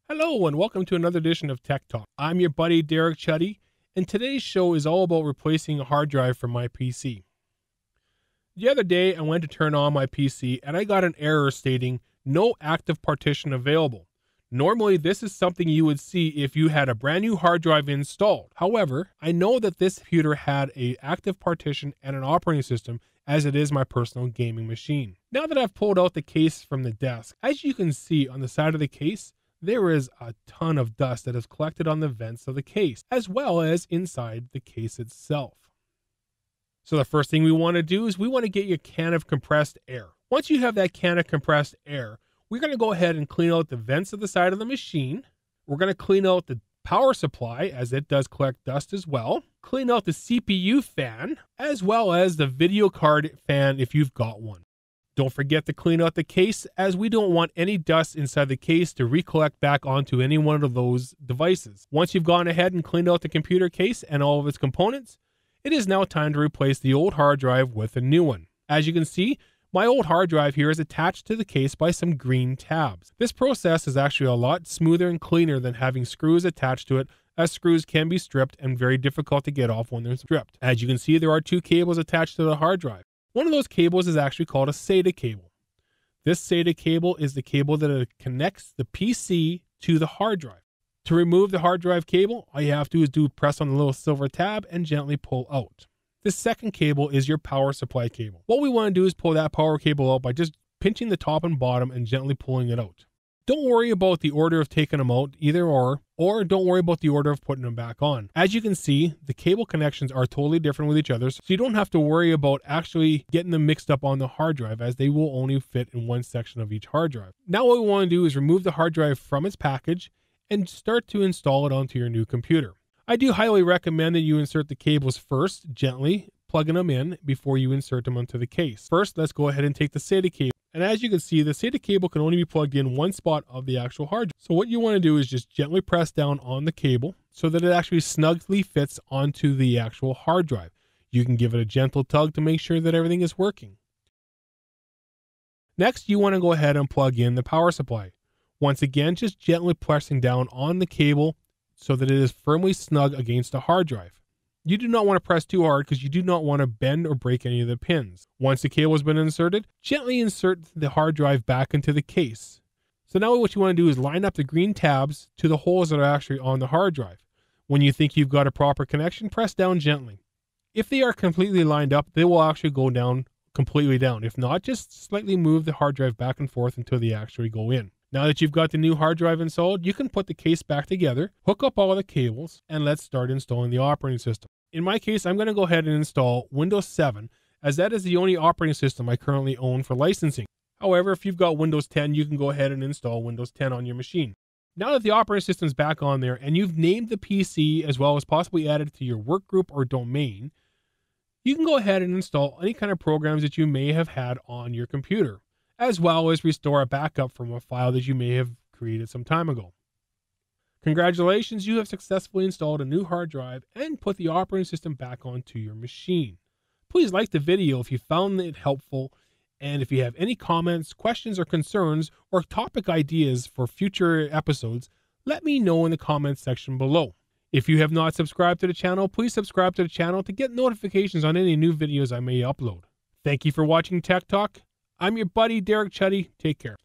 Hello and welcome to another edition of Tech Talk. I'm your buddy Derek Chuddy, and today's show is all about replacing a hard drive for my PC. The other day I went to turn on my PC and I got an error stating no active partition available. Normally this is something you would see if you had a brand new hard drive installed. However, I know that this computer had an active partition and an operating system, as it is my personal gaming machine. Now that I've pulled out the case from the desk, as you can see on the side of the case, there is a ton of dust that has collected on the vents of the case, as well as inside the case itself. So the first thing we want to do is we want to get your can of compressed air. Once you have that can of compressed air, we're going to go ahead and clean out the vents of the side of the machine. We're going to clean out the power supply, as it does collect dust as well. Clean out the CPU fan, as well as the video card fan if you've got one. Don't forget to clean out the case, as we don't want any dust inside the case to recollect back onto any one of those devices. Once you've gone ahead and cleaned out the computer case and all of its components, it is now time to replace the old hard drive with a new one. As you can see, my old hard drive here is attached to the case by some green tabs. This process is actually a lot smoother and cleaner than having screws attached to it, as screws can be stripped and very difficult to get off when they're stripped. As you can see, there are two cables attached to the hard drive. One of those cables is actually called a SATA cable. This SATA cable is the cable that connects the PC to the hard drive. To remove the hard drive cable, all you have to do is press on the little silver tab and gently pull out. The second cable is your power supply cable. What we want to do is pull that power cable out by just pinching the top and bottom and gently pulling it out. Don't worry about the order of taking them out, either or don't worry about the order of putting them back on. As you can see, the cable connections are totally different with each other, so you don't have to worry about actually getting them mixed up on the hard drive, as they will only fit in one section of each hard drive. Now what we want to do is remove the hard drive from its package and start to install it onto your new computer. I do highly recommend that you insert the cables first, gently plugging them in before you insert them onto the case. First, let's go ahead and take the SATA cable. And as you can see, the SATA cable can only be plugged in one spot of the actual hard drive. So what you want to do is just gently press down on the cable so that it actually snugly fits onto the actual hard drive. You can give it a gentle tug to make sure that everything is working. Next, you want to go ahead and plug in the power supply. Once again, just gently pressing down on the cable so that it is firmly snug against the hard drive. You do not want to press too hard because you do not want to bend or break any of the pins. Once the cable has been inserted, gently insert the hard drive back into the case. So now what you want to do is line up the green tabs to the holes that are actually on the hard drive. When you think you've got a proper connection, press down gently. If they are completely lined up, they will actually go down completely down. If not, just slightly move the hard drive back and forth until they actually go in. Now that you've got the new hard drive installed, you can put the case back together, hook up all the cables, and let's start installing the operating system. In my case, I'm going to go ahead and install Windows 7, as that is the only operating system I currently own for licensing. However, if you've got Windows 10, you can go ahead and install Windows 10 on your machine. Now that the operating system is back on there and you've named the PC as well as possibly added it to your work group or domain, you can go ahead and install any kind of programs that you may have had on your computer, as well as restore a backup from a file that you may have created some time ago. Congratulations, you have successfully installed a new hard drive and put the operating system back onto your machine. Please like the video if you found it helpful, and if you have any comments, questions, or concerns, or topic ideas for future episodes, let me know in the comments section below. If you have not subscribed to the channel, please subscribe to the channel to get notifications on any new videos I may upload. Thank you for watching Tech Talk. I'm your buddy Derek Chuddy. Take care.